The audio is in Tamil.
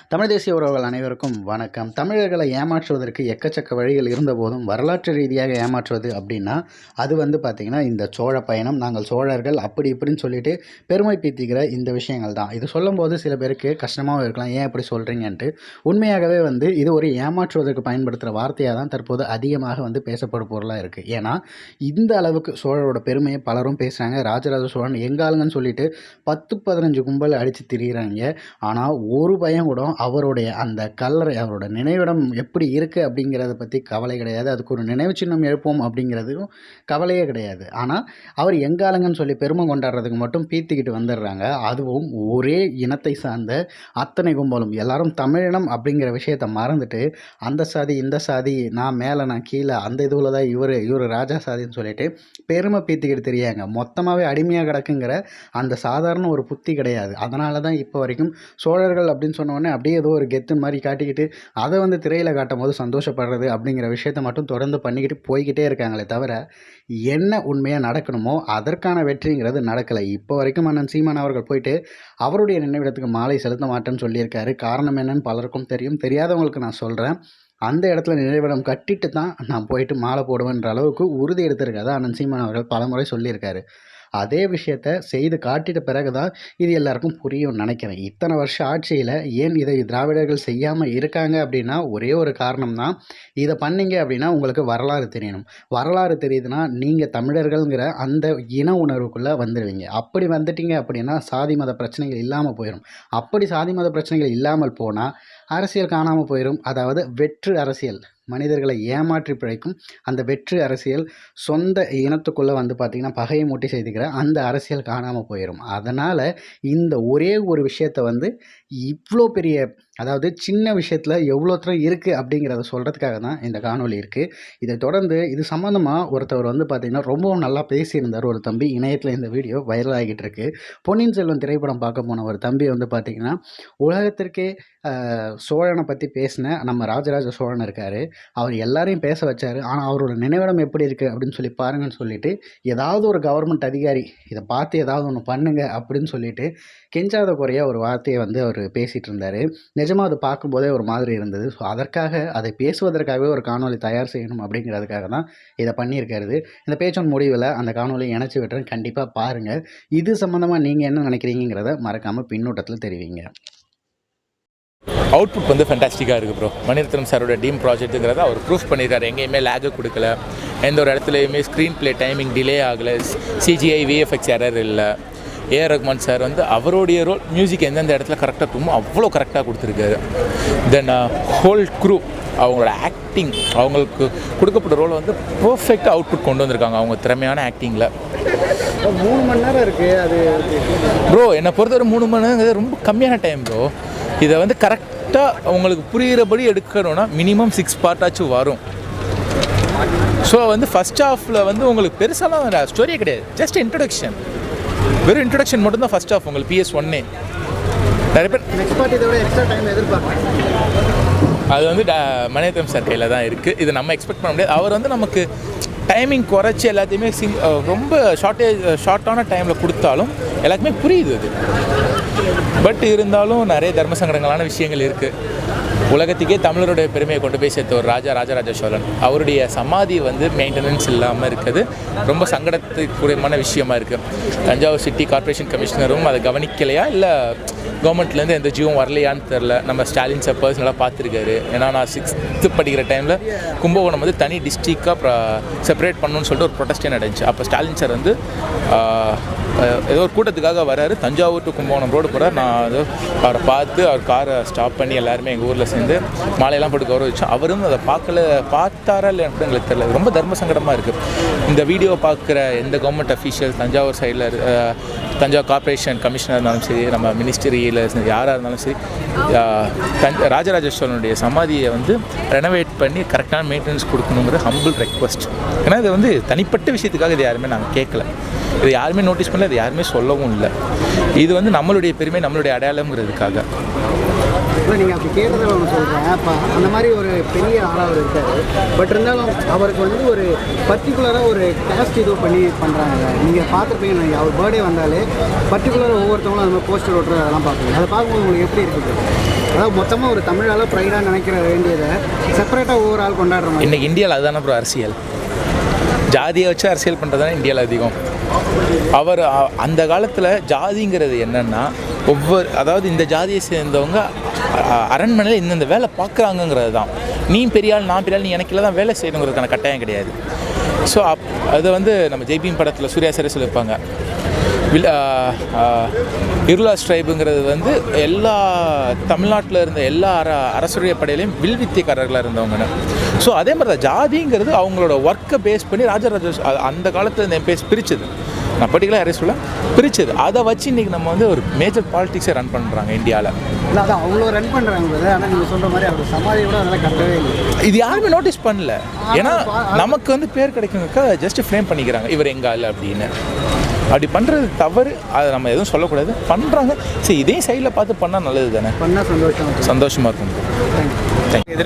தமிழ் தேசிய உறவுகள் அனைவருக்கும் வணக்கம். தமிழர்களை ஏமாற்றுவதற்கு எக்கச்சக்க வழிகள் இருந்தபோதும் வரலாற்று ரீதியாக ஏமாற்றுவது அப்படின்னா அது பார்த்திங்கன்னா இந்த சோழ பயணம், நாங்கள் சோழர்கள் அப்படி இப்படின்னு சொல்லிட்டு பெருமை பீத்திக்கிற இந்த விஷயங்கள் தான். இது சொல்லும்போது சில பேருக்கு கஷ்டமாகவும் இருக்கலாம், ஏன் இப்படி சொல்கிறீங்கன்ட்டு. உண்மையாகவே இது ஒரு ஏமாற்றுவதற்கு பயன்படுத்துகிற வார்த்தையாக தான் தற்போது அதிகமாக பேசப்படும் பொருளாக இருக்குது. ஏன்னா இந்த அளவுக்கு சோழரோட பெருமையை பலரும் பேசுகிறாங்க. ராஜராஜ சோழன் எங்காளுங்கன்னு சொல்லிட்டு 10-15 கும்பல் அடித்து திரிகிறாங்க. ஆனால் ஒரு பயம் கூட அவருடைய அந்த கல்லறை, அவரோட நினைவிடம் எப்படி இருக்குது அப்படிங்கிறத பற்றி கவலை கிடையாது. அதுக்கு ஒரு நினைவு சின்னம் எழுப்போம் அப்படிங்கிறதுக்கும் கவலையே கிடையாது. ஆனால் அவர் எங்காலங்கன்னு சொல்லி பெருமை கொண்டாடுறதுக்கு மட்டும் பீத்திக்கிட்டு வந்துடுறாங்க. அதுவும் ஒரே இனத்தை சார்ந்த அத்தனை கும்பலும் எல்லாரும் தமிழினம் அப்படிங்கிற விஷயத்தை மறந்துட்டு அந்த சாதி இந்த சாதி, நான் மேலே நான் கீழே, அந்த இதுவில் தான் இவர் ராஜா சாதின்னு சொல்லிட்டு பெருமை பீத்திக்கிட்டு தெரியாங்க. மொத்தமாகவே அடிமையாக கிடக்குங்கிற அந்த சாதாரண ஒரு புத்தி கிடையாது. அதனால தான் இப்போ வரைக்கும் சோழர்கள் அப்படின்னு சொன்னோடனே அப்படியே ஏதோ ஒரு கெத்து மாதிரி காட்டிக்கிட்டு அதை திரையில் காட்டும் போது சந்தோஷப்படுறது அப்படிங்கிற விஷயத்தை மட்டும் தொடர்ந்து பண்ணிக்கிட்டு போய்கிட்டே இருக்காங்களே தவிர என்ன உண்மையாக நடக்கணுமோ அதற்கான வெற்றிங்கிறது நடக்கலை. இப்போ வரைக்கும் அண்ணன் சீமான் அவர்கள் போயிட்டு அவருடைய நினைவிடத்துக்கு மாலை செலுத்த மாட்டேன்னு சொல்லியிருக்காரு. காரணம் என்னன்னு பலருக்கும் தெரியும். தெரியாதவங்களுக்கு நான் சொல்கிறேன். அந்த இடத்துல நினைவிடம் கட்டிட்டு தான் நான் போயிட்டு மாலை போடுவேன்ற அளவுக்கு உறுதி எடுத்திருக்காது அண்ணன் சீமான் அவர்கள் பலமுறை சொல்லியிருக்காரு. அதே விஷயத்தை செய்து காட்டிட்ட பிறகு தான் இது எல்லாருக்கும் புரியும் நினைக்கிறேன். இத்தனை வருஷம் ஆட்சியில் ஏன் இதை திராவிடர்கள் செய்யாமல் இருக்காங்க அப்படின்னா ஒரே ஒரு காரணம் தான். இதை பண்ணீங்க அப்படின்னா உங்களுக்கு வரலாறு தெரியணும். வரலாறு தெரியுதுன்னா நீங்கள் தமிழர்கள்ங்கிற அந்த இன உணர்வுக்குள்ளே வந்துடுவீங்க. அப்படி வந்துட்டீங்க அப்படின்னா சாதி மத பிரச்சனைகள் இல்லாமல் போயிடும். அப்படி சாதி மத பிரச்சனைகள் இல்லாமல் போனால் அரசியல் காணாமல் போயிடும். அதாவது வெற்று அரசியல், மனிதர்களை ஏமாற்றி பிழைக்கும் அந்த வெற்று அரசியல், சொந்த இனத்துக்குள்ளே பார்த்திங்கன்னா பகையை மூட்டி செய்துக்கிற அந்த அரசியல் காணாமல் போயிடும். அதனால் இந்த ஒரே ஒரு விஷயத்தை இவ்வளோ பெரிய, அதாவது சின்ன விஷயத்தில் எவ்வளோ தூரம் இருக்குது அப்படிங்கிறத சொல்கிறதுக்காக தான் இந்த காணொலி இருக்குது. இதை தொடர்ந்து இது சம்மந்தமாக ஒருத்தவர் பார்த்திங்கன்னா ரொம்பவும் நல்லா பேசியிருந்தார். ஒரு தம்பி இணையத்தில் இந்த வீடியோ வைரல் ஆகிட்டு இருக்கு. பொன்னியின் செல்வன் திரைப்படம் பார்க்க போன ஒரு தம்பி பார்த்திங்கன்னா உலகத்திற்கே சோழனை பற்றி பேசின நம்ம ராஜராஜ சோழன் இருக்கார், அவர் எல்லாரையும் பேச வச்சார். ஆனால் அவரோட நினைவிடம் எப்படி இருக்குது அப்படின்னு சொல்லி பாருங்கன்னு சொல்லிட்டு ஏதாவது ஒரு கவர்மெண்ட் அதிகாரி இதை பார்த்து ஏதாவது ஒன்று பண்ணுங்க அப்படின்னு சொல்லிட்டு கெஞ்சாத குறைய ஒரு வார்த்தையை அவர் பேசிகிட்டு இருந்தார். நிஜமாக அதை பார்க்கும்போதே ஒரு மாதிரி இருந்தது. ஸோ அதற்காக அதை பேசுவதற்காகவே ஒரு காணொலி தயார் செய்யணும் அப்படிங்கிறதுக்காக தான் இதை பண்ணியிருக்கிறது. இந்த பேச்சின் முடிவில் அந்த காணொலியை இணைச்சி விட்டுறேன், கண்டிப்பாக பாருங்கள். இது சம்மந்தமாக நீங்கள் என்ன நினைக்கிறீங்கிறத மறக்காமல் பின்னூட்டத்தில் தெரிவிங்க. அவுட்புட் ஃபேண்டாஸ்டிக்காக இருக்குது ப்ரோ. மணிரத்னம் சாரோட டீம் ப்ராஜெக்ட்டுங்கிறத அவர் ப்ரூஃப் பண்ணியிருக்காரு. எங்கேயுமே லேகு கொடுக்கல, எந்த ஒரு இடத்துலையுமே ஸ்க்ரீன் ப்ளே டைமிங் டிலே ஆகலை, சிஜிஐ விஎஃப்எக்ஸ் எரர் இல்லை. ஏஆர் ரஹ்மான் சார் அவருடைய ரோல் மியூசிக் எந்தெந்த இடத்துல கரெக்டாக இருக்குமோ அவ்வளோ கரெக்டாக கொடுத்துருக்காரு. தென் ஹோல் க்ரூ அவங்களோட ஆக்டிங், அவங்களுக்கு கொடுக்கப்பட்ட ரோல் பர்ஃபெக்டாக அவுட்புட் கொண்டு வந்திருக்காங்க அவங்க திறமையான ஆக்டிங்கில். 3 மணி நேரம் இருக்குது அது ப்ரோ. என்னை பொறுத்தவரை 3 மணி நேரங்கிறது ரொம்ப கம்மியான டைம் ப்ரோ. இதை கரெக்டாக அவங்களுக்கு புரிகிறபடி எடுக்கணும்னா மினிமம் 6 பார்ட்டாச்சும் வரும். ஸோ ஃபஸ்ட் ஹாஃபில் உங்களுக்கு பெருசாலாம் ஸ்டோரியே கிடையாது, ஜஸ்ட் இன்ட்ரடக்ஷன். வெறும் இன்ட்ரடக்ஷன் மட்டும்தான் ஃபஸ்ட் ஹாஃப். உங்களுக்கு PS1 நிறைய பேர் நெக்ஸ்ட் பார்ட் இதை விட எக்ஸ்ட்ரா டைம் எதிர்பார்க்குறேன். அது மணிரத்னம் சார் கையில் தான் இருக்குது. இது நம்ம எக்ஸ்பெக்ட் பண்ண முடியாது. அவர் நமக்கு டைமிங் குறைச்சி எல்லாத்தையுமே ரொம்ப ஷார்ட்டான டைமில் கொடுத்தாலும் எல்லாருக்குமே புரியுது அது. பட் இருந்தாலும் நிறைய தர்ம சங்கடங்களான விஷயங்கள் இருக்குது. உலகத்துக்கே தமிழருடைய பெருமையை கொண்டு போய் சேர்த்த ஒரு ராஜராஜ சோழன், அவருடைய சமாதி மெயின்டெனன்ஸ் இல்லாமல் இருக்குது. ரொம்ப சங்கடத்துக்குரியமான விஷயமா இருக்குது. தஞ்சாவூர் சிட்டி கார்ப்பரேஷன் கமிஷனரும் அதை கவனிக்கலையா இல்லை கவர்மெண்ட்லேருந்து எந்த ஜீவம் வரலையான்னு தெரில. நம்ம ஸ்டாலின் சார் பர்சனலாக பார்த்துருக்காரு. ஏன்னா நான் 6th படிக்கிற டைமில் கும்பகோணம் தனி டிஸ்ட்ரிக்டாக செப்பரேட் பண்ணணும்னு சொல்லிட்டு ஒரு ப்ரொட்டஸ்டே நடந்துச்சு. அப்போ ஸ்டாலின் சார் ஏதோ ஒரு கூட்டத்துக்காக வராரு, தஞ்சாவூர் டு கும்பகோணம் ரோடு போகிறார். நான் அவரை பார்த்து அவர் காரை ஸ்டாப் பண்ணி எல்லாருமே எங்கள் ஊரில் சேர்ந்து மாலையெல்லாம் போட்டு கௌரவிச்சோம். அவரும் அதை பார்த்தாரா இல்லை அப்படின்னு எங்களுக்கு தெரியல. ரொம்ப தர்ம சங்கடமாக இருக்குது. இந்த வீடியோ பார்க்குற எந்த கவர்மெண்ட் அஃபீஷியல் தஞ்சாவூர் சைடில், தஞ்சாவூர் கார்ப்பரேஷன் கமிஷனர் இருந்தாலும் சரி, நம்ம மினிஸ்ட்ரியில் யாராக இருந்தாலும் சரி, ராஜராஜ சோழனுடைய சமாதியை ரெனோவேட் பண்ணி கரெக்டான மெயின்டெனன்ஸ் கொடுக்கணுங்கிற ஹம்பிள் ரெக்வஸ்ட். ஏன்னா இது தனிப்பட்ட விஷயத்துக்காக இது யாருமே நாங்கள் கேட்கல, இது யாருமே நோட்டீஸ் பண்ணல, இது யாருமே சொல்லவும் இல்லை. இது நம்மளுடைய பெருமை, நம்மளுடைய அடையாளங்கிறதுக்காக. இப்போ நீங்கள் அப்படி கேட்டதில் ஒன்று சொல்கிறேன். அப்போ அந்த மாதிரி ஒரு பெரிய ஆளாக அவர் இருக்கார். பட் இருந்தாலும் அவருக்கு ஒரு பர்டிகுலராக ஒரு கேஸ்ட் இது பண்ணி பண்ணுறாங்க. நீங்கள் பார்த்துருப்பீங்க, அவர் பர்த்டே வந்தாலே பர்டிகுலராக ஒவ்வொருத்தவங்களும் அந்த மாதிரி போஸ்டர் ஓட்டுறது அதெல்லாம் பார்ப்பீங்க. அதை பார்க்கும்போது உங்களுக்கு எப்படி இருக்குது? அதாவது மொத்தமாக ஒரு தமிழால் ப்ரைடாக நினைக்கிற வேண்டியதை செப்பரேட்டாக ஒவ்வொரு ஆள் கொண்டாடுற மாதிரி. இன்றைக்கி இந்தியாவில் அதுதானே அப்புறம் அரசியல், ஜாதியை வச்சு அரசியல் பண்ணுறது தானே இந்தியாவில் அதிகம். அவர் அந்த காலத்தில் ஜாதிங்கிறது என்னென்னா அதாவது இந்த ஜாதியை சேர்ந்தவங்க அரண்மனையில் இந்தந்த வேலை பார்க்குறாங்கங்கிறது தான். நீ பெரியாள் நான் பெரியாள், நீ எனக்குள்ள தான் வேலை செய்யணுங்கிறதுக்கான கட்டாயம் கிடையாது. ஸோ அது வந்து நம்ம ஜெய்பீம் படத்தில் சூர்யா சாரே சொல்லியிருப்பாங்க, இருளா ஸ்ட்ரைபுங்கிறது வந்து எல்லா தமிழ்நாட்டில் இருந்த எல்லா அரசுடைய படையிலையும் வில்வித்தியக்காரர்களாக இருந்தவங்கன்னு. ஸோ அதே மாதிரி தான் ஜாதிங்கிறது அவங்களோட ஒர்க்கை பேஸ் பண்ணி ராஜராஜ அந்த காலத்தில் இந்த பேஸ் பிரிச்சுது. நான் பர்டிகுலராக யாரையும் சொல்ல பிரிச்சது, அதை வச்சு இன்றைக்கி நம்ம வந்து ஒரு மேஜர் பாலிட்டிக்ஸை ரன் பண்ணுறாங்க இந்தியாவில். இல்லை அதான் அவ்வளோ ரன் பண்ணுறாங்க. ஆனால் நீங்கள் சொல்கிற மாதிரி அவர் சமாதி கூட அதெல்லாம் கட்டவே இல்லை. இது யாருமே நோட்டீஸ் பண்ணல. ஏன்னா நமக்கு வந்து பேர் கிடைக்குங்க ஜஸ்ட் ஃப்ரேம் பண்ணிக்கிறாங்க இவர் எங்கே இல்லை அப்படின்னு. அப்படி பண்ணுறது தவறு, அதை நம்ம எதுவும் சொல்லக்கூடாது. பண்ணுறாங்க, சரி இதையும் சைடில் பார்த்து பண்ணால் நல்லது தானே, பண்ணால் சந்தோஷமாக இருக்கும். தேங்க்யூ.